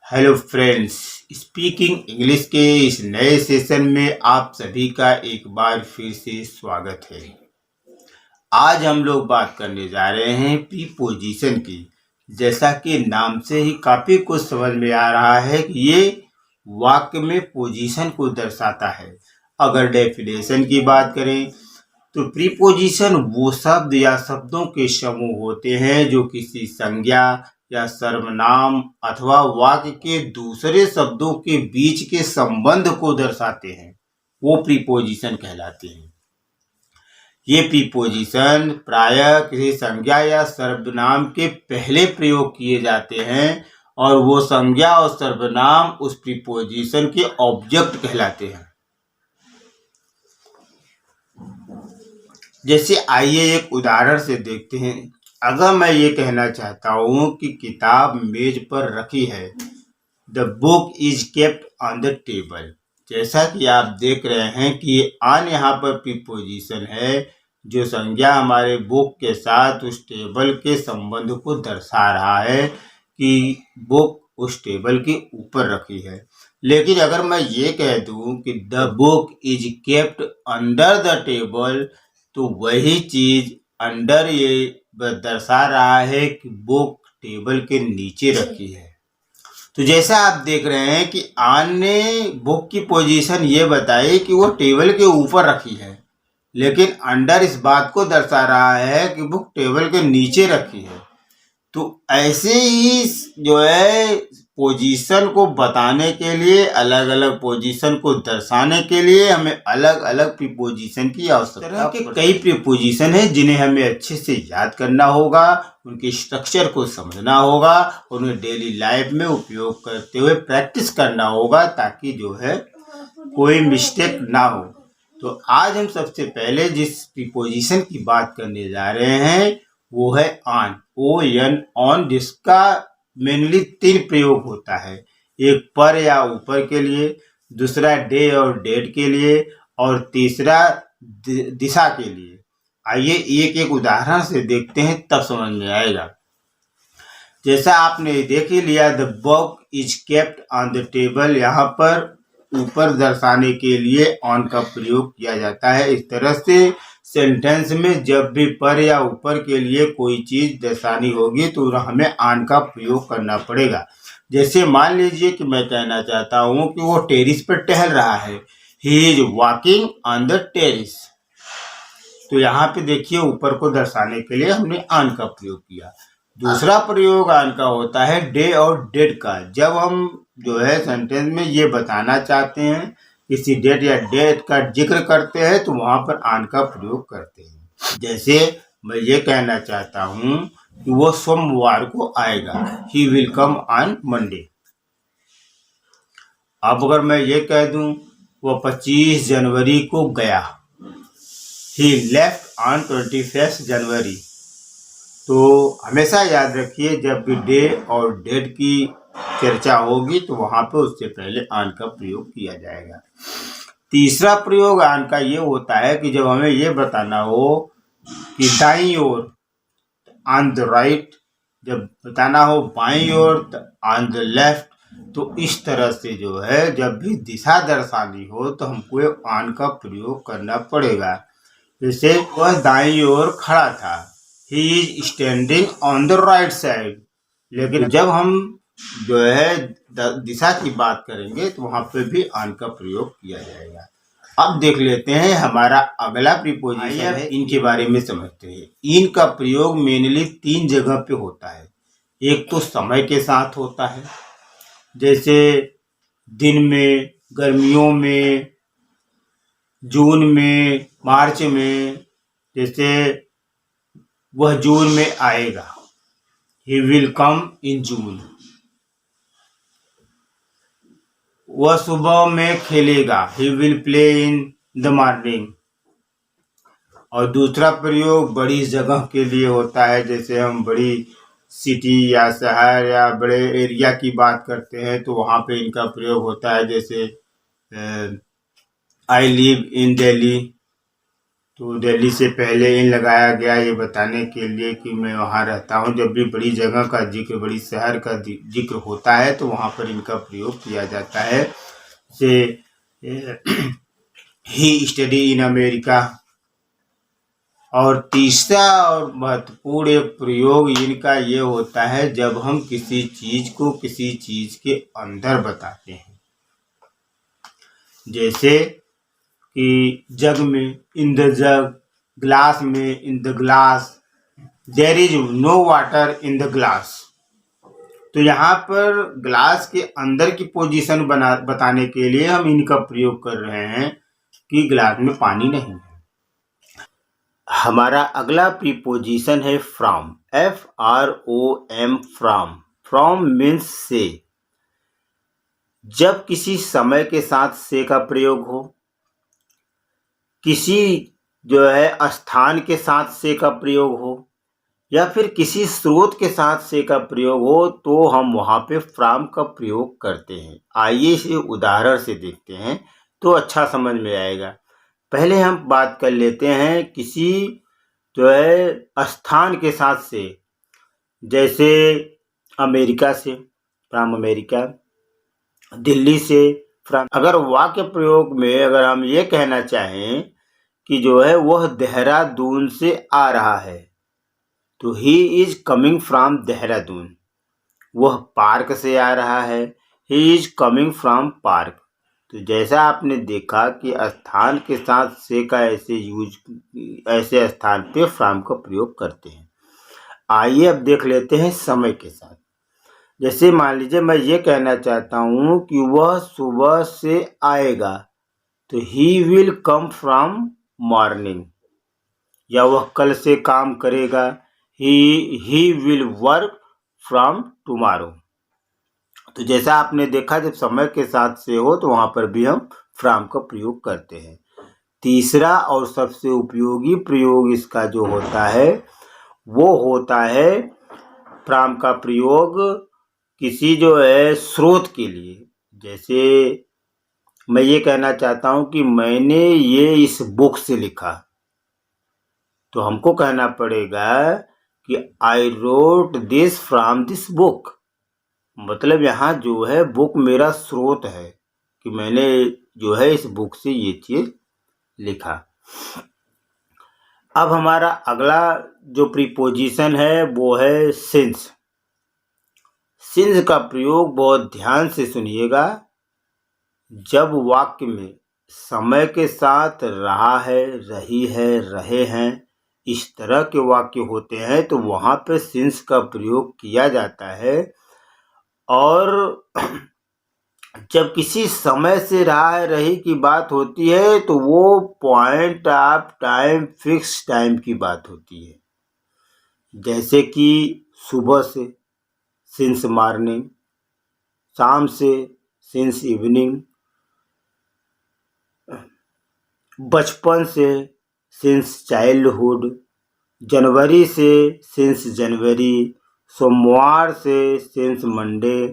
Hello friends, speaking English के इस नए सेशन में आप सभी का एक बार फिर से स्वागत है। आज हम लोग बात करने जा रहे हैं प्रीपोजिशन की। जैसा कि नाम से ही काफ़ी कुछ समझ में आ रहा है कि ये वाक्य में पोजीशन को दर्शाता है। अगर डेफिनेशन की बात करें तो प्रीपोजिशन वो शब्द या शब्दों के समूह होते हैं जो किसी संज्ञा या सर्वनाम अथवा वाक्य के दूसरे शब्दों के बीच के संबंध को दर्शाते हैं, वो प्रीपोजिशन कहलाते हैं। ये प्रीपोजिशन प्रायः किसी संज्ञा या सर्वनाम के पहले प्रयोग किए जाते हैं और वो संज्ञा और सर्वनाम उस प्रीपोजिशन के ऑब्जेक्ट कहलाते हैं। जैसे आइए एक उदाहरण से देखते हैं। अगर मैं ये कहना चाहता हूँ कि किताब मेज पर रखी है, the book is kept on the table. जैसा कि आप देख रहे हैं कि ऑन यहाँ पर प्रीपोजिशन है जो संज्ञा हमारे बुक के साथ उस टेबल के संबंध को दर्शा रहा है कि बुक उस टेबल के ऊपर रखी है। लेकिन अगर मैं ये कह दूँ कि the book is kept under the table, तो वही चीज अंडर ये दर्शा रहा है कि बुक टेबल के नीचे रखी है। तो जैसा आप देख रहे हैं कि ऑन ने बुक की पोजीशन ये बताई कि वो टेबल के ऊपर रखी है, लेकिन अंडर इस बात को दर्शा रहा है कि बुक टेबल के नीचे रखी है। तो ऐसे ही जो है पोजीशन को बताने के लिए, अलग अलग पोजीशन को दर्शाने के लिए हमें अलग अलग प्रीपोजिशन की आवश्यकता है। कई प्रीपोजिशन है जिन्हें हमें अच्छे से याद करना होगा, उनके स्ट्रक्चर को समझना होगा, उन्हें डेली लाइफ में उपयोग करते हुए प्रैक्टिस करना होगा ताकि जो है कोई मिस्टेक ना हो। तो आज हम सबसे पहले जिस प्रीपोजिशन की बात करने जा रहे हैं वो है ऑन, ON, ऑन, जिसका मेनली 3 प्रयोग होता है। एक पर या ऊपर के लिए, दूसरा डे और डेट के लिए और तीसरा दिशा के लिए। आइए एक एक उदाहरण से देखते हैं, तब समझ में आएगा। जैसा आपने देख ही लिया, the book is kept on the table, यहाँ पर ऊपर दर्शाने के लिए ऑन का प्रयोग किया जाता है। इस तरह से सेंटेंस में जब भी पर या ऊपर के लिए कोई चीज दर्शानी होगी तो हमें ऑन का प्रयोग करना पड़ेगा। जैसे मान लीजिए कि मैं कहना चाहता हूँ कि वो टेरिस पर टहल रहा है, he is walking on the terrace. तो यहाँ पे देखिए ऊपर को दर्शाने के लिए हमने ऑन का प्रयोग किया। दूसरा प्रयोग ऑन का होता है डे और डेट का। जब हम जो है सेंटेंस में ये बताना चाहते हैं, किसी डेट या डेट का जिक्र करते हैं, तो वहां पर ऑन का प्रयोग करते हैं। जैसे मैं ये कहना चाहता हूँ कि वो सोमवार को आएगा, he will come on Monday. अब अगर मैं ये कह दूं वो 25 जनवरी को गया, ही लेफ्ट ऑन 21 जनवरी। तो हमेशा याद रखिए जब भी डे और डेट की चर्चा होगी तो वहां पे उससे पहले ऑन का प्रयोग किया जाएगा। तीसरा प्रयोग ऑन का ये होता है कि जब हमें ये बताना हो कि दाईं ओर, ऑन द राइट, जब बताना हो बाईं ओर, ऑन द लेफ्ट। तो इस तरह से जो है जब भी दिशा दर्शानी हो तो हमको ऑन का प्रयोग करना पड़ेगा। जैसे वह दाईं ओर खड़ा था, he is standing on the right side. लेकिन जब हम जो है दिशा की बात करेंगे तो वहां पे भी ऑन का प्रयोग किया जाएगा। अब देख लेते हैं हमारा अगला प्रीपोजिशन है, इनके बारे में समझते हैं। इन का प्रयोग मेनली 3 जगह पे होता है। एक तो समय के साथ होता है, जैसे दिन में, गर्मियों में, जून में, मार्च में। जैसे वह जून में आएगा, ही विल कम इन जून। वह सुबह में खेलेगा, he will play in the morning. और दूसरा प्रयोग बड़ी जगह के लिए होता है, जैसे हम बड़ी सिटी या शहर या बड़े एरिया की बात करते हैं तो वहाँ पे इनका प्रयोग होता है। जैसे आई लिव इन दिल्ली, तो दिल्ली से पहले इन लगाया गया ये बताने के लिए कि मैं वहाँ रहता हूँ। जब भी बड़ी जगह का जिक्र, बड़ी शहर का जिक्र होता है तो वहाँ पर इनका प्रयोग किया जाता है। से ही स्टडी इन अमेरिका। और तीसरा और महत्वपूर्ण एक प्रयोग इनका ये होता है जब हम किसी चीज को किसी चीज के अंदर बताते हैं। जैसे कि जग में, इन द जग, ग्लास में, in the glass, there is no water in the glass. तो यहाँ पर ग्लास के अंदर की पोजीशन बताने के लिए हम इनका प्रयोग कर रहे हैं कि ग्लास में पानी नहीं है। हमारा अगला प्रीपोजिशन है from, FROM, from. From means से। जब किसी समय के साथ से का प्रयोग हो, किसी जो है स्थान के साथ से का प्रयोग हो, या फिर किसी स्रोत के साथ से का प्रयोग हो, तो हम वहाँ पे फ्रॉम का प्रयोग करते हैं। आइए इसे उदाहरण से देखते हैं तो अच्छा समझ में आएगा। पहले हम बात कर लेते हैं किसी जो है स्थान के साथ से, जैसे अमेरिका से, फ्रॉम अमेरिका, दिल्ली से, फ्रॉम। अगर वाक्य प्रयोग में अगर हम ये कहना चाहें कि जो है वह देहरादून से आ रहा है, तो he is coming from Dehradun. वह पार्क से आ रहा है, he is coming from park. तो जैसा आपने देखा कि स्थान के साथ से का ऐसे स्थान पे फ्रॉम का प्रयोग करते हैं। आइए अब देख लेते हैं समय के साथ। जैसे मान लीजिए मैं ये कहना चाहता हूँ कि वह सुबह से आएगा, तो he will come from morning. या वह कल से काम करेगा, he will work from tomorrow. तो जैसा आपने देखा जब समय के साथ से हो तो वहाँ पर भी हम फ्रॉम का प्रयोग करते हैं। तीसरा और सबसे उपयोगी प्रयोग इसका जो होता है वो होता है फ्रॉम का प्रयोग किसी जो है स्रोत के लिए। जैसे मैं ये कहना चाहता हूँ कि मैंने ये इस बुक से लिखा, तो हमको कहना पड़ेगा कि I wrote this from this book. मतलब यहाँ जो है बुक मेरा स्रोत है कि मैंने जो है इस बुक से ये चीज लिखा। अब हमारा अगला जो प्रीपोजिशन है वो है सिंस। सिंस का प्रयोग बहुत ध्यान से सुनिएगा। जब वाक्य में समय के साथ रहा है, रही है, रहे हैं, इस तरह के वाक्य होते हैं तो वहाँ पे सिंस का प्रयोग किया जाता है। और जब किसी समय से रहा है, रही की बात होती है तो वो point of time, fix time की बात होती है। जैसे कि सुबह से, सिंस मॉर्निंग, शाम से, सिंस इवनिंग, बचपन से, सिंस चाइल्डहुड, जनवरी से, सिंस जनवरी, सोमवार से, सिंस मंडे।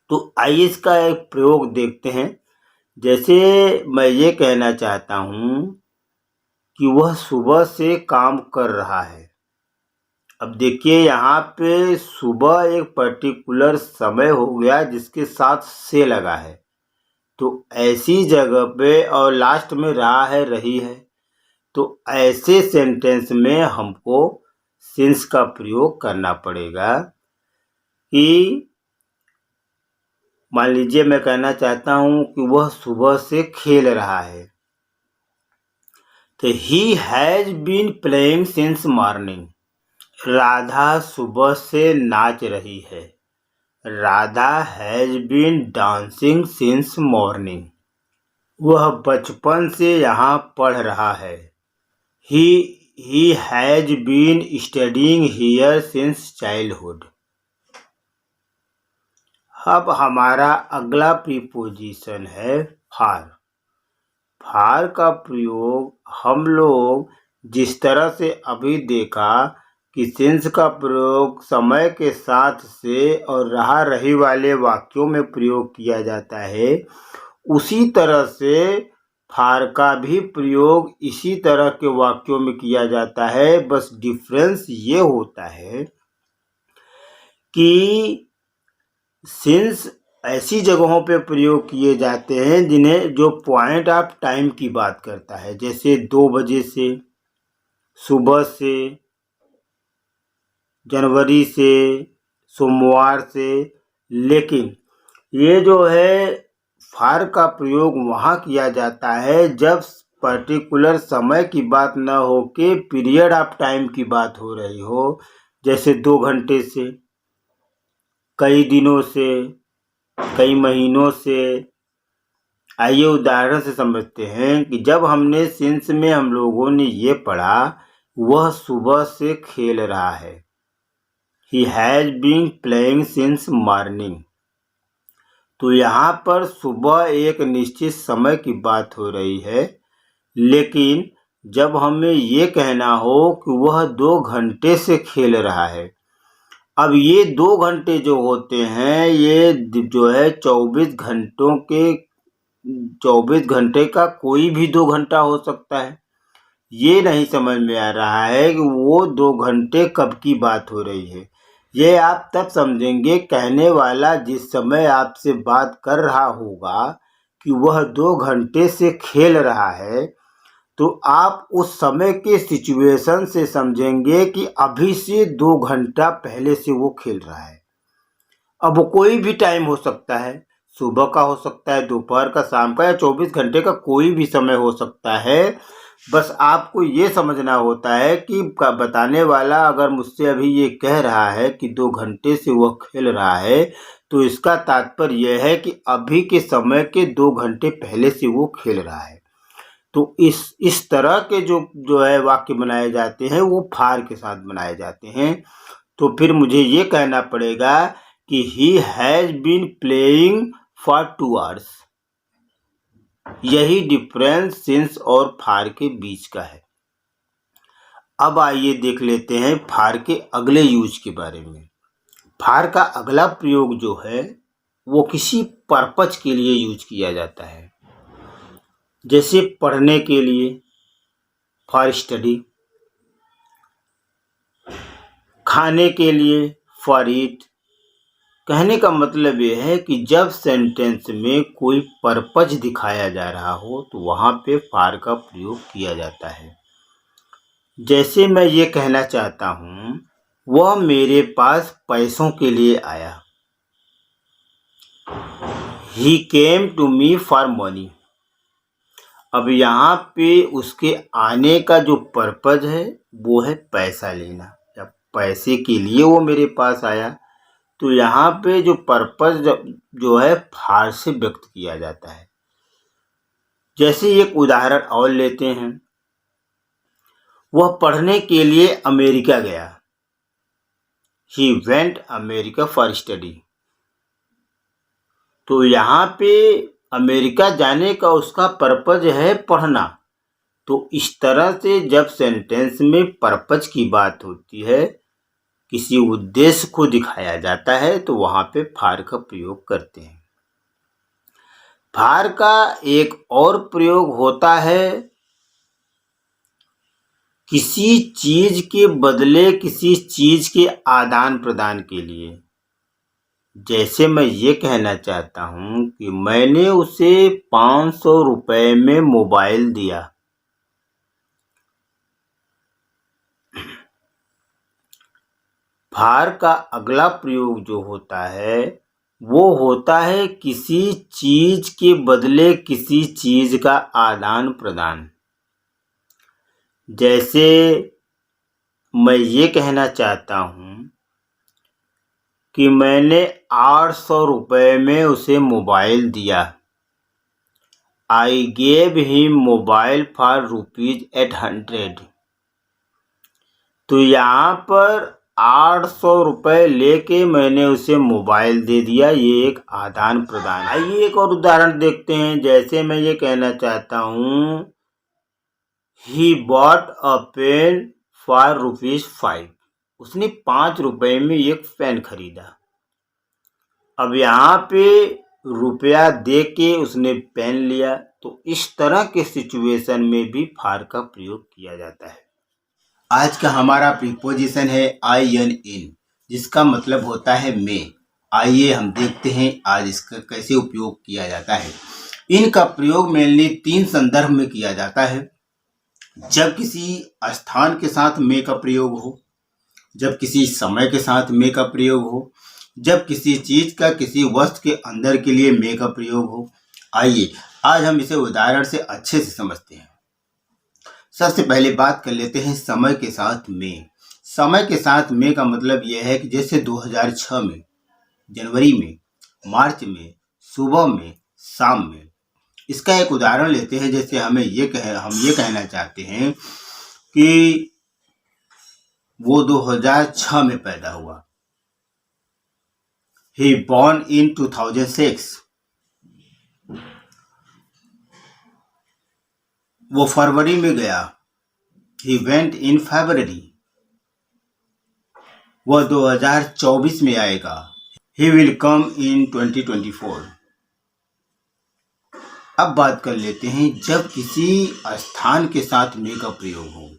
तो आइए इसका एक प्रयोग देखते हैं। जैसे मैं ये कहना चाहता हूँ कि वह सुबह से काम कर रहा है। अब देखिए यहाँ पे सुबह एक पर्टिकुलर समय हो गया जिसके साथ से लगा है, तो ऐसी जगह पे और लास्ट में रहा है, रही है, तो ऐसे सेंटेंस में हमको सिंस का प्रयोग करना पड़ेगा। कि मान लीजिए मैं कहना चाहता हूँ कि वह सुबह से खेल रहा है, तो he has been playing since morning. Radha सुबह से नाच रही है, Radha has been dancing since morning. वह बचपन से यहाँ पढ़ रहा है, he has been studying here since childhood. अब हमारा अगला प्रीपोजिशन है फॉर। फॉर का प्रयोग हम लोग जिस तरह से अभी देखा कि सिंस का प्रयोग समय के साथ से और रहा रही वाले वाक्यों में प्रयोग किया जाता है, उसी तरह से फार का भी प्रयोग इसी तरह के वाक्यों में किया जाता है, बस डिफरेंस ये होता है कि सिंस ऐसी जगहों पे प्रयोग किए जाते हैं जिन्हें जो पॉइंट ऑफ टाइम की बात करता है, जैसे 2 बजे से, सुबह से, जनवरी से, सोमवार से। लेकिन ये जो है फार का प्रयोग वहाँ किया जाता है जब पर्टिकुलर समय की बात न हो के पीरियड ऑफ टाइम की बात हो रही हो, जैसे 2 घंटे से, कई दिनों से, कई महीनों से। आइए उदाहरण से समझते हैं कि जब हमने सिंस में हम लोगों ने ये पढ़ा, वह सुबह से खेल रहा है। He has been playing since morning. तो यहाँ पर सुबह एक निश्चित समय की बात हो रही है, लेकिन जब हमें ये कहना हो कि वह 2 घंटे से खेल रहा है, अब ये 2 घंटे जो होते हैं ये जो है 24 घंटे का कोई भी 2 घंटा हो सकता है। ये नहीं समझ में आ रहा है कि वो 2 घंटे कब की बात हो रही है। ये आप तब समझेंगे कहने वाला जिस समय आपसे बात कर रहा होगा कि वह 2 घंटे से खेल रहा है, तो आप उस समय के सिचुएशन से समझेंगे कि अभी से 2 घंटा पहले से वो खेल रहा है। अब वो कोई भी टाइम हो सकता है, सुबह का हो सकता है, दोपहर का, शाम का, या 24 घंटे का कोई भी समय हो सकता है। बस आपको ये समझना होता है कि बताने वाला अगर मुझसे अभी ये कह रहा है कि 2 घंटे से वह खेल रहा है, तो इसका तात्पर्य यह है कि अभी के समय के 2 घंटे पहले से वो खेल रहा है। तो इस तरह के जो है वाक्य बनाए जाते हैं वो फार के साथ बनाए जाते हैं। तो फिर मुझे ये कहना पड़ेगा कि he has been playing for 2 hours. यही डिफरेंस सिंस और फार के बीच का है। अब आइए देख लेते हैं फार के अगले यूज के बारे में। फार का अगला प्रयोग जो है वो किसी पर्पज के लिए यूज किया जाता है, जैसे पढ़ने के लिए, फॉर स्टडी, खाने के लिए, फॉर ईट। कहने का मतलब ये है कि जब सेंटेंस में कोई पर्पज दिखाया जा रहा हो तो वहाँ पे फार का प्रयोग किया जाता है। जैसे मैं ये कहना चाहता हूँ, वह मेरे पास पैसों के लिए आया। He came to me for money. अब यहाँ पे उसके आने का जो पर्पज है वो है पैसा लेना, या पैसे के लिए वो मेरे पास आया। तो यहाँ पे जो पर्पज जो है फार से व्यक्त किया जाता है। जैसे एक उदाहरण और लेते हैं, वह पढ़ने के लिए अमेरिका गया। He went America for study. तो यहाँ पे अमेरिका जाने का उसका पर्पज है पढ़ना। तो इस तरह से जब सेंटेंस में पर्पज की बात होती है, किसी उद्देश्य को दिखाया जाता है, तो वहाँ पे फार का प्रयोग करते हैं। फार का एक और प्रयोग होता है किसी चीज के बदले किसी चीज के आदान प्रदान के लिए। जैसे मैं ये कहना चाहता हूँ कि मैंने उसे 500 रुपए में मोबाइल दिया। फार का अगला प्रयोग जो होता है वो होता है किसी चीज के बदले किसी चीज का आदान प्रदान। जैसे मैं ये कहना चाहता हूँ कि मैंने 800 रुपए में उसे मोबाइल दिया। I gave him mobile for ₹800। तो यहाँ पर 800 रुपए लेके मैंने उसे मोबाइल दे दिया, ये एक आदान प्रदान। आइए एक और उदाहरण देखते हैं। जैसे मैं ये कहना चाहता हूँ he bought a pen for ₹5। उसने 5 रुपए में एक पेन खरीदा। अब यहाँ पे रुपया दे के उसने पेन लिया, तो इस तरह के सिचुएशन में भी फार का प्रयोग किया जाता है। आज का हमारा प्रीपोजिशन है आई एन इन, जिसका मतलब होता है में। आइए हम देखते हैं आज इसका कैसे उपयोग किया जाता है। इनका प्रयोग मेनली 3 संदर्भ में किया जाता है। जब किसी स्थान के साथ में का प्रयोग हो, जब किसी समय के साथ में का प्रयोग हो, जब किसी चीज का किसी वस्तु के अंदर के लिए में का प्रयोग हो। आइए आज हम इसे उदाहरण से अच्छे से समझते हैं। सबसे पहले बात कर लेते हैं समय के साथ में। समय के साथ में का मतलब यह है कि जैसे 2006 में, जनवरी में, मार्च में, सुबह में, शाम में। इसका एक उदाहरण लेते हैं। जैसे हम ये कहना चाहते हैं कि वो 2006 में पैदा हुआ। He born in 2006. वो फरवरी में गया। He went in February. वह 2024 में आएगा। He will come in 2024. अब बात कर लेते हैं जब किसी स्थान के साथ में का प्रयोग हो।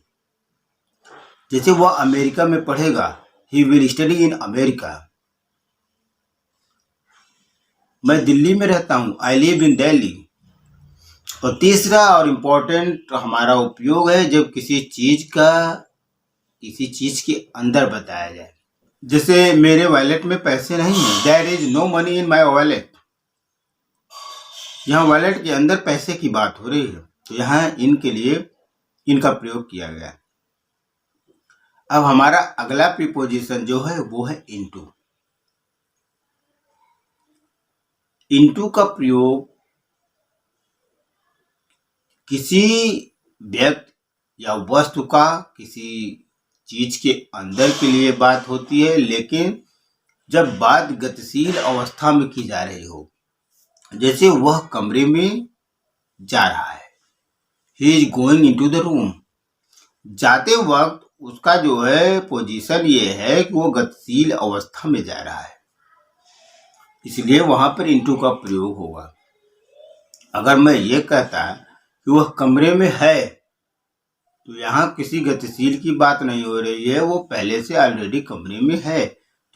जैसे वह अमेरिका में पढ़ेगा। He will study in America. मैं दिल्ली में रहता हूँ। I live in Delhi. और तीसरा और इम्पोर्टेंट हमारा उपयोग है जब किसी चीज के अंदर बताया जाए। जैसे मेरे वॉलेट में पैसे नहीं है। There is no money in my wallet. यहाँ वॉलेट के अंदर पैसे की बात हो रही है, तो यहाँ इनके लिए इनका प्रयोग किया गया। अब हमारा अगला प्रीपोजिशन जो है वो है इनटू। इनटू का प्रयोग किसी व्यक्ति या वस्तु का किसी चीज के अंदर के लिए बात होती है, लेकिन जब बात गतिशील अवस्था में की जा रही हो। जैसे वह कमरे में जा रहा है। He is going into the room. जाते वक्त उसका जो है पोजीशन ये है कि वो गतिशील अवस्था में जा रहा है, इसलिए वहां पर इनटू का प्रयोग होगा। अगर मैं ये कहता कि वह कमरे में है, तो यहाँ किसी गतिशील की बात नहीं हो रही है, वो पहले से ऑलरेडी कमरे में है।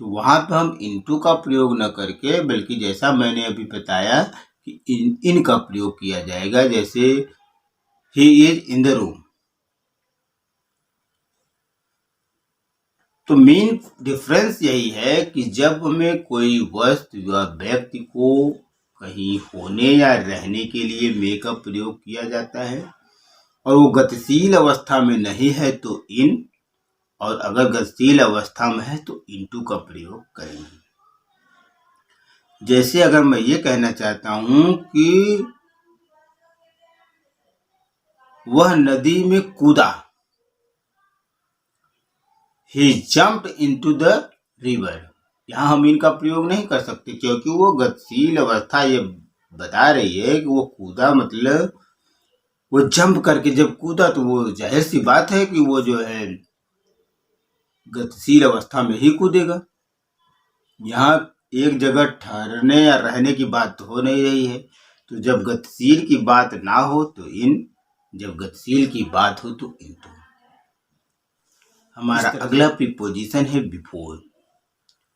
तो वहां पर हम इनटू का प्रयोग न करके, बल्कि जैसा मैंने अभी बताया कि इन का प्रयोग किया जाएगा। जैसे he is in the room. तो मेन डिफरेंस यही है कि जब हमें कोई वस्तु या व्यक्ति को कहीं होने या रहने के लिए में का प्रयोग किया जाता है और वो गतिशील अवस्था में नहीं है तो इन, और अगर गतिशील अवस्था में है तो इनटू का प्रयोग करेंगे। जैसे अगर मैं ये कहना चाहता हूं कि वह नदी में कूदा। He jumped into the river. यहाँ हम इनका प्रयोग नहीं कर सकते क्योंकि वो गतिशील अवस्था ये बता रही है कि वो कूदा, मतलब वो जंप करके जब कूदा तो वो जाहिर सी बात है कि वो जो है गतिशील अवस्था में ही कूदेगा। यहाँ एक जगह ठहरने या रहने की बात तो हो नहीं रही है। तो जब गतिशील की बात ना हो तो इन, जब गतिशील की बात हो तो इनटू। हमारा अगला प्रीपोजिशन है बिफोर।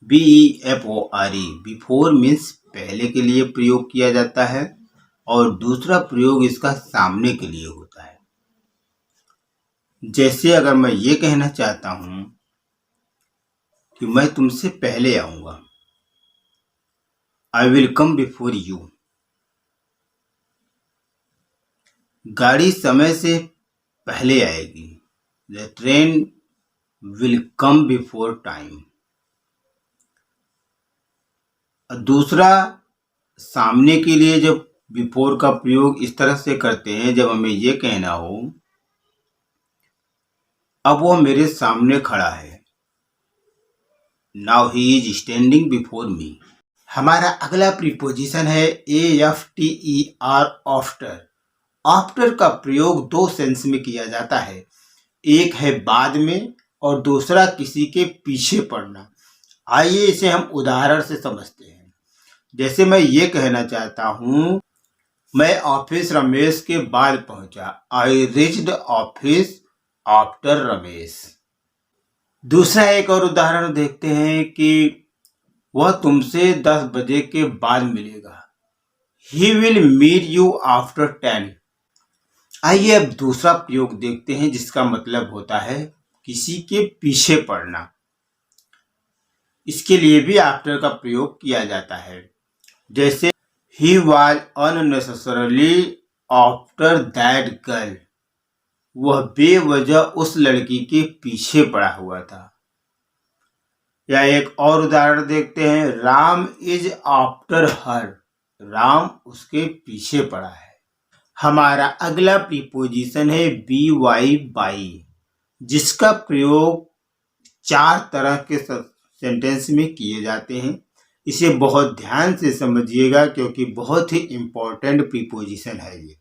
BEFORE। बिफोर मीन्स पहले के लिए प्रयोग किया जाता है और दूसरा प्रयोग इसका सामने के लिए होता है। जैसे अगर मैं ये कहना चाहता हूं कि मैं तुमसे पहले आऊंगा। I will come before you. गाड़ी समय से पहले आएगी। The train will come before time. दूसरा सामने के लिए जब बिफोर का प्रयोग इस तरह से करते हैं, जब हमें ये कहना हो अब वो मेरे सामने खड़ा है। Now he is standing before me. हमारा अगला प्रीपोजिशन है AFTER, आफ्टर। आफ्टर का प्रयोग 2 सेंस में किया जाता है। एक है बाद में और दूसरा किसी के पीछे पड़ना। आइए इसे हम उदाहरण से समझते हैं। जैसे मैं ये कहना चाहता हूँ, मैं ऑफिस रमेश के बाद पहुंचा। I reached office after Ramesh. दूसरा एक और उदाहरण देखते हैं कि वह तुमसे 10 बजे के बाद मिलेगा। He will meet you after 10। आइए अब दूसरा प्रयोग देखते हैं जिसका मतलब होता है किसी के पीछे पड़ना। इसके लिए भी आफ्टर का प्रयोग किया जाता है। जैसे he was unnecessarily after that girl. वह बेवजह उस लड़की के पीछे पड़ा हुआ था। या एक और उदाहरण देखते हैं, Ram is after her. Ram उसके पीछे पड़ा है। हमारा अगला प्रीपोजिशन है बी वाई बाई, जिसका प्रयोग 4 तरह के सेंटेंस में किए जाते हैं। इसे बहुत ध्यान से समझिएगा क्योंकि बहुत ही इंपॉर्टेंट प्रीपोजिशन है ये।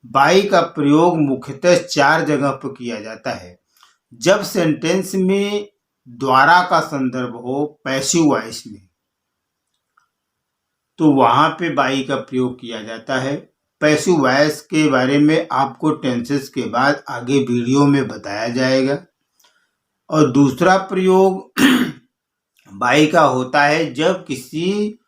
बाई का प्रयोग मुख्यतः 4 जगह पर किया जाता है। जब सेंटेंस में द्वारा का संदर्भ हो पैसिव वॉइस में, तो वहां पे बाई का प्रयोग किया जाता है। पैसिव वॉइस के बारे में आपको टेंसेस के बाद आगे वीडियो में बताया जाएगा। और दूसरा प्रयोग बाई का होता है जब किसी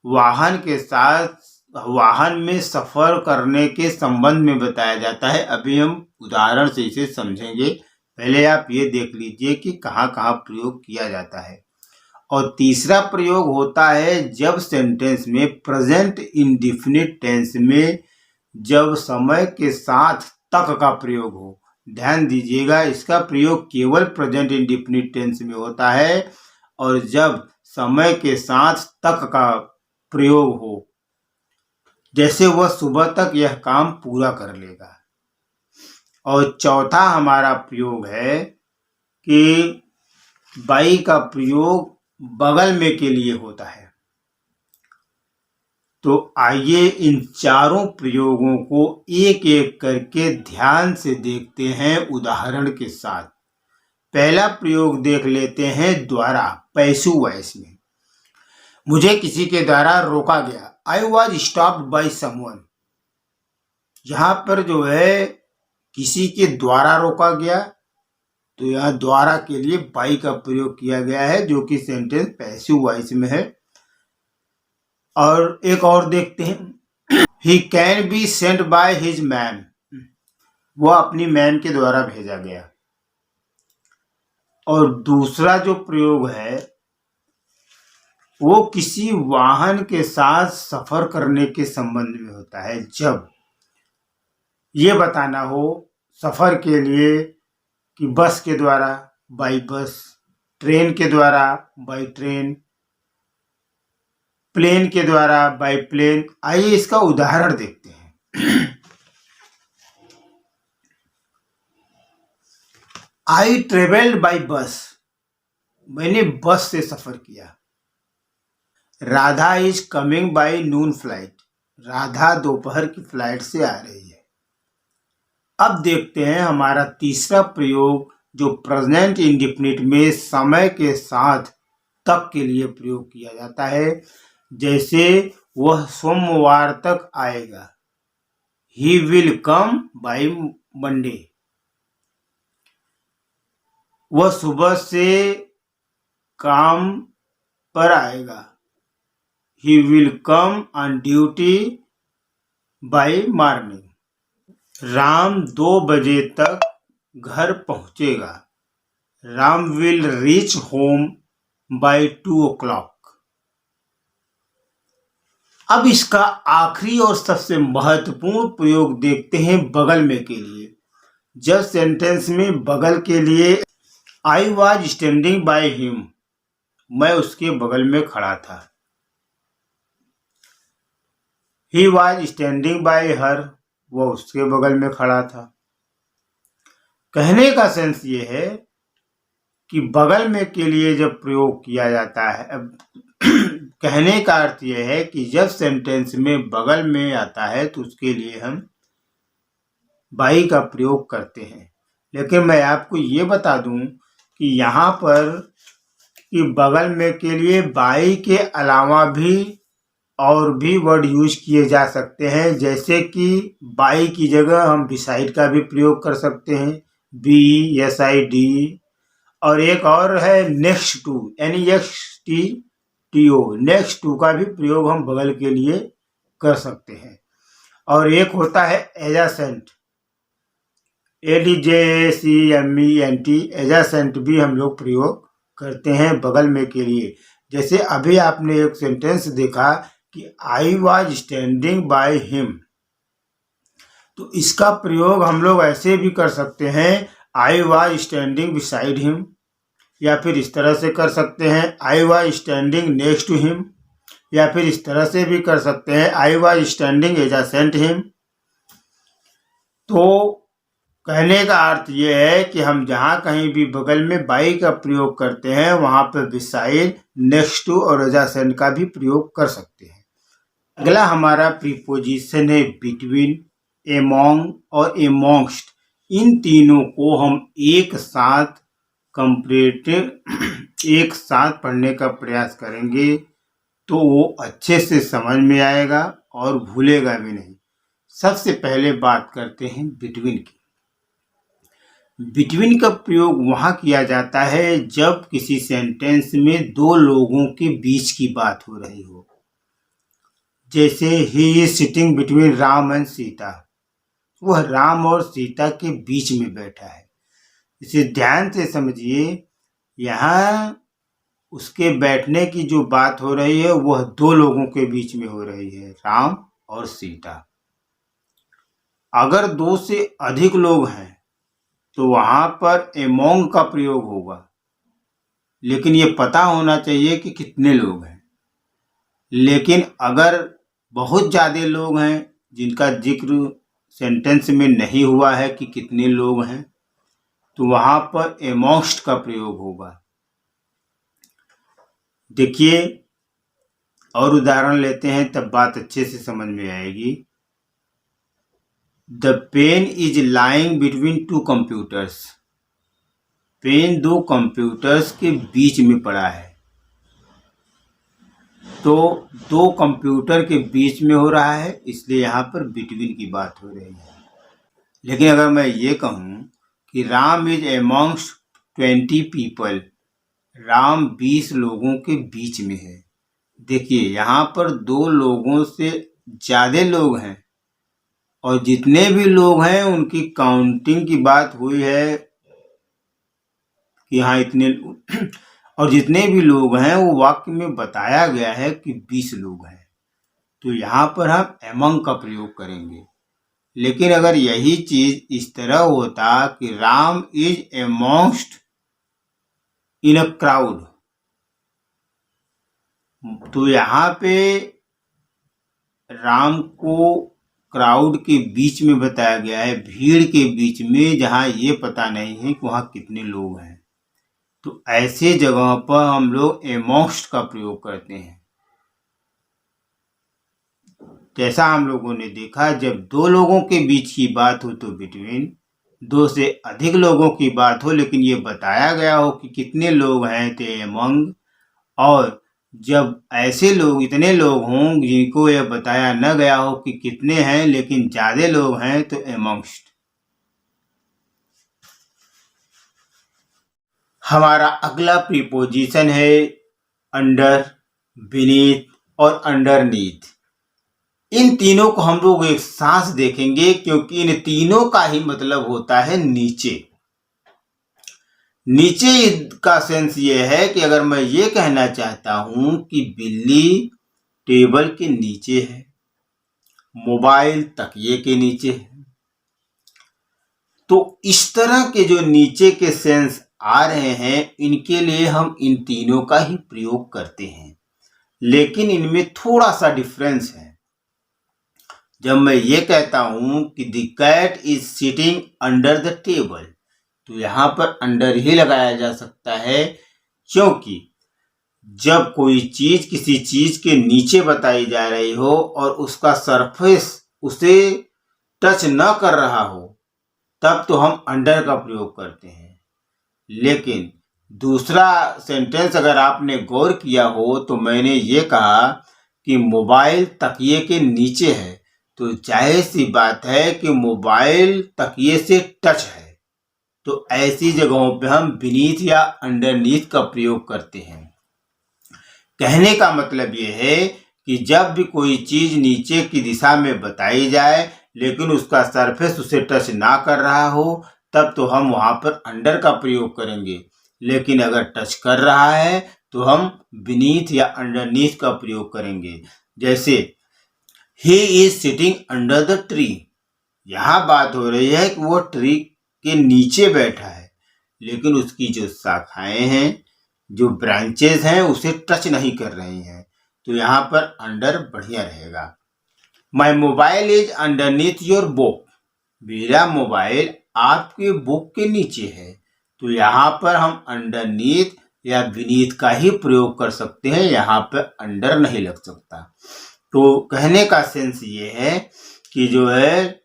वाहन के साथ वाहन में सफर करने के संबंध में बताया जाता है। अभी हम उदाहरण से इसे समझेंगे। पहले आप ये देख लीजिए कि कहाँ कहाँ प्रयोग किया जाता है। और तीसरा प्रयोग होता है जब सेंटेंस में प्रेजेंट इंडेफिनिट टेंस में जब समय के साथ तक का प्रयोग हो। ध्यान दीजिएगा, इसका प्रयोग केवल प्रेजेंट इंडेफिनिट टेंस में होता है और जब समय के साथ तक का प्रयोग हो, जैसे वह सुबह तक यह काम पूरा कर लेगा। और चौथा हमारा प्रयोग है कि बाई का प्रयोग बगल में के लिए होता है। तो आइए इन चारों प्रयोगों को एक एक करके ध्यान से देखते हैं उदाहरण के साथ। पहला प्रयोग देख लेते हैं द्वारा, पैसिव वॉइस में। मुझे किसी के द्वारा रोका गया। I was stopped by someone. यहाँ पर जो है किसी के द्वारा रोका गया, तो यहाँ द्वारा के लिए बाई का प्रयोग किया गया है जो कि सेंटेंस पैसिव वॉइस में है। और एक और देखते हैं, he can be sent by his man. वह अपनी मैन के द्वारा भेजा गया। और दूसरा जो प्रयोग है वो किसी वाहन के साथ सफर करने के संबंध में होता है। जब ये बताना हो सफर के लिए कि बस के द्वारा बाई बस, ट्रेन के द्वारा बाई ट्रेन, प्लेन के द्वारा बाई प्लेन। आइए इसका उदाहरण देखते हैं। I travelled by bus. मैंने बस से सफर किया। Radha is coming by Noon flight. Radha दोपहर की फ्लाइट से आ रही है। अब देखते हैं हमारा तीसरा प्रयोग जो प्रेजेंट इंडेफिनिट में समय के साथ तक के लिए प्रयोग किया जाता है। जैसे वह सोमवार तक आएगा। He will come by Monday. वह सुबह से काम पर आएगा। He will come on duty by morning. Ram 2 बजे तक घर पहुंचेगा। Ram will reach home by 2 o'clock। अब इसका आखिरी और सबसे महत्वपूर्ण प्रयोग देखते हैं बगल में के लिए। जब सेंटेंस में बगल के लिए आई वॉज स्टैंडिंग बाय हिम, मैं उसके बगल में खड़ा था। ही वॉज स्टैंडिंग बाय हर, वह उसके बगल में खड़ा था। कहने का सेंस ये है कि बगल में के लिए जब प्रयोग किया जाता है, कहने का अर्थ यह है कि जब सेंटेंस में बगल में आता है तो उसके लिए हम बाई का प्रयोग करते हैं। लेकिन मैं आपको ये बता दूं कि यहाँ पर कि बगल में के लिए बाई के अलावा भी और भी वर्ड यूज किए जा सकते हैं, जैसे कि बाई की जगह हम बिसाइड का भी प्रयोग कर सकते हैं, BSID। और एक और है next to, NEXTTO, next to का भी प्रयोग हम बगल के लिए कर सकते हैं। और एक होता है एजासेंट, ADJACMENT, एजासेंट भी हम लोग प्रयोग करते हैं बगल में के लिए। जैसे अभी आपने एक सेंटेंस देखा कि आई वॉज स्टैंडिंग बाय हिम, तो इसका प्रयोग हम लोग ऐसे भी कर सकते हैं, I was standing beside him, या फिर इस तरह से कर सकते हैं, I was standing next to him, या फिर इस तरह से भी कर सकते हैं, I was standing adjacent him. तो कहने का अर्थ ये है कि हम जहाँ कहीं भी बगल में बाई का प्रयोग करते हैं वहाँ पर बिसाइड, नेक्स्ट टू और एडजेसेंट का भी प्रयोग कर सकते हैं। अगला हमारा प्रीपोजिशन है बिटवीन, एमोंग और एमोंगस्ट। इन तीनों को हम एक साथ कंपैरेटिव एक साथ पढ़ने का प्रयास करेंगे तो वो अच्छे से समझ में आएगा और भूलेगा भी नहीं। सबसे पहले बात करते हैं बिटवीन की। बिटवीन का प्रयोग वहाँ किया जाता है जब किसी सेंटेंस में दो लोगों के बीच की बात हो रही हो। जैसे he is sitting between Ram and Sita, वह राम और सीता के बीच में बैठा है। इसे ध्यान से समझिए, यहाँ उसके बैठने की जो बात हो रही है वह दो लोगों के बीच में हो रही है, राम और सीता। अगर दो से अधिक लोग हैं तो वहाँ पर एमोंग का प्रयोग होगा, लेकिन ये पता होना चाहिए कि कितने लोग हैं। लेकिन अगर बहुत ज़्यादा लोग हैं जिनका जिक्र सेंटेंस में नहीं हुआ है कि कितने लोग हैं, तो वहाँ पर एमोंगस्ट का प्रयोग होगा। देखिए और उदाहरण लेते हैं, तब बात अच्छे से समझ में आएगी। The pen is lying between two computers. Pen दो कंप्यूटर्स के बीच में पड़ा है, तो दो कंप्यूटर के बीच में हो रहा है, इसलिए यहाँ पर बिटवीन की बात हो रही है। लेकिन अगर मैं ये कहूँ कि Ram is amongst 20 people, Ram 20 लोगों के बीच में है। देखिए यहाँ पर दो लोगों से ज़्यादा लोग हैं, और जितने भी लोग हैं उनकी काउंटिंग की बात हुई है कि हाँ इतने, और जितने भी लोग हैं वो वाक्य में बताया गया है कि 20 लोग हैं, तो यहाँ पर हम एमंग का प्रयोग करेंगे। लेकिन अगर यही चीज इस तरह होता कि Ram is amongst in a crowd, तो यहाँ पे राम को क्राउड के बीच में बताया गया है, भीड़ के बीच में, जहाँ ये पता नहीं है कि वहाँ कितने लोग हैं। तो ऐसे जगह पर हम लोग एमोंगस्ट का प्रयोग करते हैं। जैसा हम लोगों ने देखा, जब दो लोगों के बीच की बात हो तो बिटवीन, दो से अधिक लोगों की बात हो लेकिन ये बताया गया हो कि कितने लोग हैं तो एमंग, और जब ऐसे लोग, इतने लोग हों जिनको यह बताया न गया हो कि कितने हैं लेकिन ज़्यादा लोग हैं, तो एमंगस्ट। हमारा अगला प्रीपोजिशन है अंडर, बीनीथ और अंडरनीथ। इन तीनों को हम लोग एक साथ देखेंगे क्योंकि इन तीनों का ही मतलब होता है नीचे। नीचे का सेंस ये है कि अगर मैं ये कहना चाहता हूं कि बिल्ली टेबल के नीचे है, मोबाइल तकिए के नीचे है, तो इस तरह के जो नीचे के सेंस आ रहे हैं इनके लिए हम इन तीनों का ही प्रयोग करते हैं। लेकिन इनमें थोड़ा सा डिफरेंस है। जब मैं ये कहता हूं कि the cat is sitting under the table, तो यहाँ पर अंडर ही लगाया जा सकता है, क्योंकि जब कोई चीज किसी चीज के नीचे बताई जा रही हो और उसका सरफेस उसे टच न कर रहा हो, तब तो हम अंडर का प्रयोग करते हैं। लेकिन दूसरा सेंटेंस अगर आपने गौर किया हो तो मैंने ये कहा कि मोबाइल तकिए के नीचे है, तो जाहिर सी बात है कि मोबाइल तकिए से टच है, तो ऐसी जगहों पे हम बीनीथ या अंडरनीथ का प्रयोग करते हैं। कहने का मतलब ये है कि जब भी कोई चीज नीचे की दिशा में बताई जाए लेकिन उसका सरफेस उसे टच ना कर रहा हो, तब तो हम वहां पर अंडर का प्रयोग करेंगे। लेकिन अगर टच कर रहा है तो हम बीनीथ या अंडरनीथ का प्रयोग करेंगे। जैसे he is sitting under the tree, यहाँ बात हो रही है कि वो ट्री के नीचे बैठा है, लेकिन उसकी जो शाखाएं हैं, जो ब्रांचेस हैं, उसे टच नहीं कर रही हैं, तो यहाँ पर अंडर बढ़िया रहेगा। My mobile is underneath your book, मेरा मोबाइल आपके बुक के नीचे है, तो यहाँ पर हम अंडरनीथ या बीनीथ का ही प्रयोग कर सकते हैं, यहाँ पर अंडर नहीं लग सकता। तो कहने का सेंस ये है कि जो है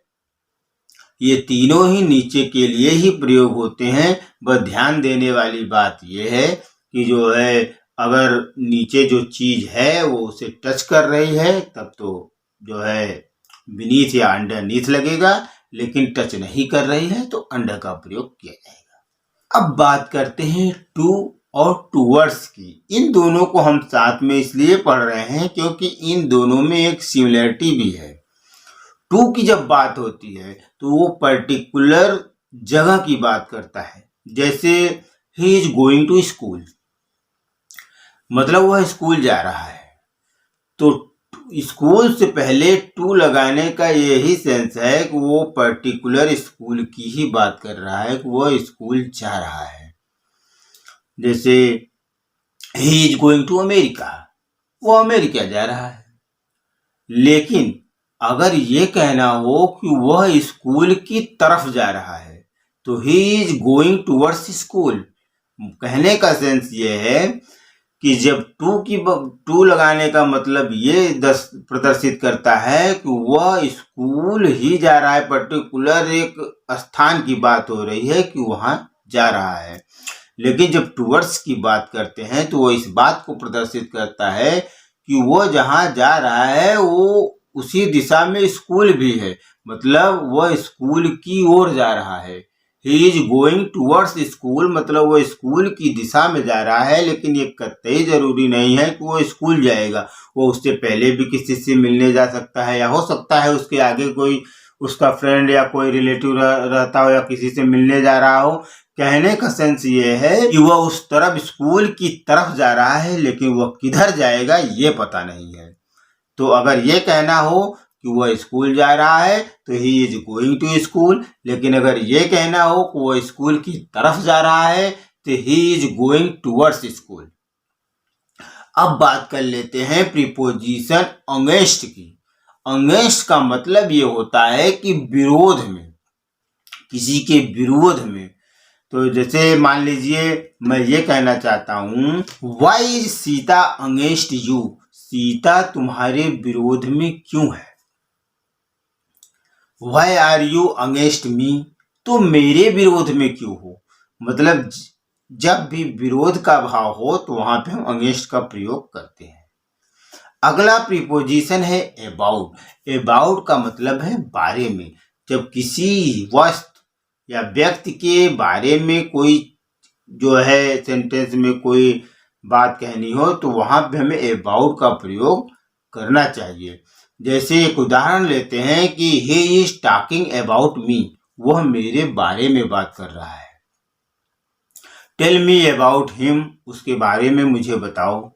ये तीनों ही नीचे के लिए ही प्रयोग होते हैं। बस ध्यान देने वाली बात यह है कि जो है अगर नीचे जो चीज है वो उसे टच कर रही है, तब तो जो है बीनीथ या अंडरनीथ लगेगा, लेकिन टच नहीं कर रही है तो अंडर का प्रयोग किया जाएगा। अब बात करते हैं टू और टूवर्ड्स की। इन दोनों को हम साथ में इसलिए पढ़ रहे हैं क्योंकि इन दोनों में एक सिमिलरिटी भी है। टू की जब बात होती है तो वो पर्टिकुलर जगह की बात करता है। जैसे he is going to school, मतलब वह स्कूल जा रहा है, तो स्कूल से पहले टू लगाने का यही सेंस है कि वो पर्टिकुलर स्कूल की ही बात कर रहा है कि वो स्कूल जा रहा है। जैसे he is going to America, वो अमेरिका जा रहा है। लेकिन अगर ये कहना हो कि वह स्कूल की तरफ जा रहा है तो he is going towards school. कहने का सेंस ये है कि जब टू लगाने का मतलब ये प्रदर्शित करता है कि वह स्कूल ही जा रहा है, पर्टिकुलर एक स्थान की बात हो रही है कि वहां जा रहा है। लेकिन जब टूवर्ड्स की बात करते हैं तो वो इस बात को प्रदर्शित करता है कि वो जहां जा रहा है वो उसी दिशा में स्कूल भी है, मतलब वह स्कूल की ओर जा रहा है। He is going towards school, मतलब वो स्कूल की दिशा में जा रहा है, लेकिन ये कतई जरूरी नहीं है कि वो स्कूल जाएगा। वो उससे पहले भी किसी से मिलने जा सकता है, या हो सकता है उसके आगे कोई उसका फ्रेंड या कोई रिलेटिव रहता हो, या किसी से मिलने जा रहा हो। कहने का सेंस ये है कि वह उस तरफ स्कूल की तरफ जा रहा है, लेकिन वह किधर जाएगा ये पता नहीं है। तो अगर ये कहना हो कि वह स्कूल जा रहा है तो he is going to school, लेकिन अगर ये कहना हो कि वह स्कूल की तरफ जा रहा है तो he is going towards school. अब बात कर लेते हैं प्रीपोजिशन अगेंस्ट की। अगेंस्ट का मतलब ये होता है कि विरोध में, किसी के विरोध में। तो जैसे मान लीजिए मैं ये कहना चाहता हूं, why is Sita against you, Sita तुम्हारे विरोध में क्यों है। Why are you against me, तुम मेरे विरोध में क्यों हो। मतलब जब भी विरोध का भाव हो तो वहां पे हम अगेंस्ट का प्रयोग करते हैं। अगला प्रीपोजिशन है अबाउट। अबाउट का मतलब है बारे में। जब किसी वस्तु या व्यक्ति के बारे में कोई जो है सेंटेंस में कोई बात कहनी हो तो वहां पे हमें अबाउट का प्रयोग करना चाहिए। जैसे एक उदाहरण लेते हैं कि he is talking about me, वह मेरे बारे में बात कर रहा है। टेल मी अबाउट हिम, उसके बारे में मुझे बताओ।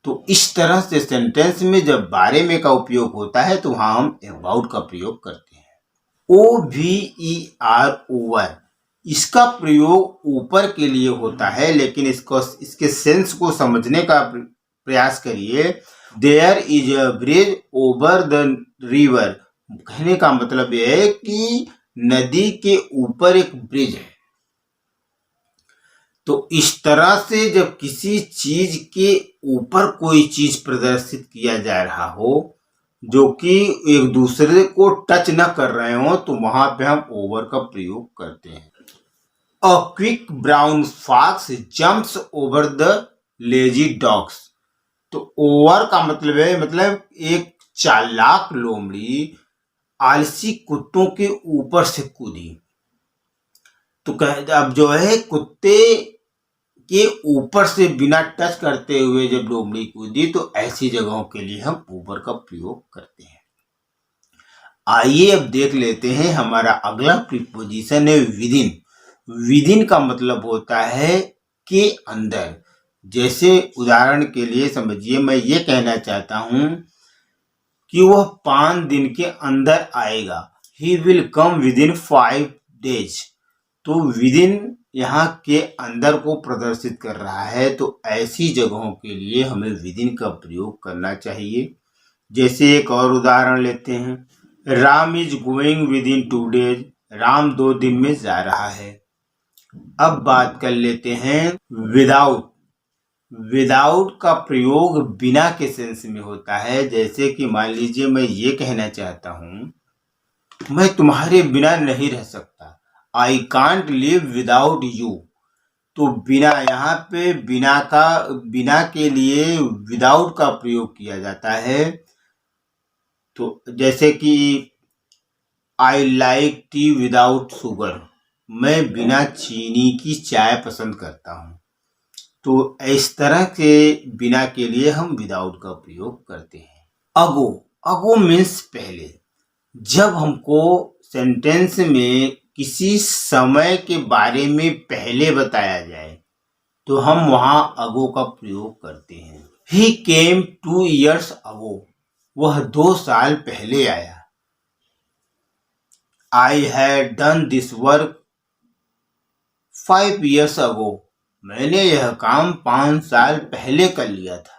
तो इस तरह से सेंटेंस में जब बारे में का उपयोग होता है तो वहां हम अबाउट का प्रयोग करते हैं। OVER, इसका प्रयोग ऊपर के लिए होता है, लेकिन इसके सेंस को समझने का प्रयास करिए। There is a bridge over the river, कहने का मतलब यह है कि नदी के ऊपर एक ब्रिज है। तो इस तरह से जब किसी चीज के ऊपर कोई चीज प्रदर्शित किया जा रहा हो जो कि एक दूसरे को टच न कर रहे हो तो वहां पे हम ओवर का प्रयोग करते हैं। A quick brown fox jumps over the lazy dogs, तो ओवर का मतलब है, मतलब एक चालाक लोमड़ी आलसी कुत्तों के ऊपर से कूदी। तो अब जो है कुत्ते के ऊपर से बिना टच करते हुए जब लोमड़ी कूदी, तो ऐसी जगहों के लिए हम ओवर का प्रयोग करते हैं। आइए अब देख लेते हैं, हमारा अगला प्रीपोजिशन है विदिन। विदिन का मतलब होता है के अंदर। जैसे उदाहरण के लिए समझिए, मैं ये कहना चाहता हूं कि वह 5 दिन के अंदर आएगा। He will come within 5 days। तो विदिन यहाँ के अंदर को प्रदर्शित कर रहा है, तो ऐसी जगहों के लिए हमें विदिन का प्रयोग करना चाहिए। जैसे एक और उदाहरण लेते हैं, Ram is going within 2 days। Ram 2 दिन में जा रहा है। अब बात कर लेते हैं विदाउट। विदाउट का प्रयोग बिना के सेंस में होता है। जैसे कि मान लीजिए मैं ये कहना चाहता हूं, मैं तुम्हारे बिना नहीं रह सकता। I can't live without you. तो बिना, यहाँ पे बिना के लिए विदाउट का प्रयोग किया जाता है। तो जैसे कि I like T without sugar. मैं बिना चीनी की चाय पसंद करता हूँ। तो इस तरह के बिना के लिए हम विदाउट का प्रयोग करते हैं। अगो, अगो मीन्स पहले। जब हमको सेंटेंस में किसी समय के बारे में पहले बताया जाए, तो हम वहां अगो का प्रयोग करते हैं। ही केम 2 years अगो। वह 2 साल पहले आया। I had done this work 5 years अगो। मैंने यह काम 5 साल पहले कर लिया था।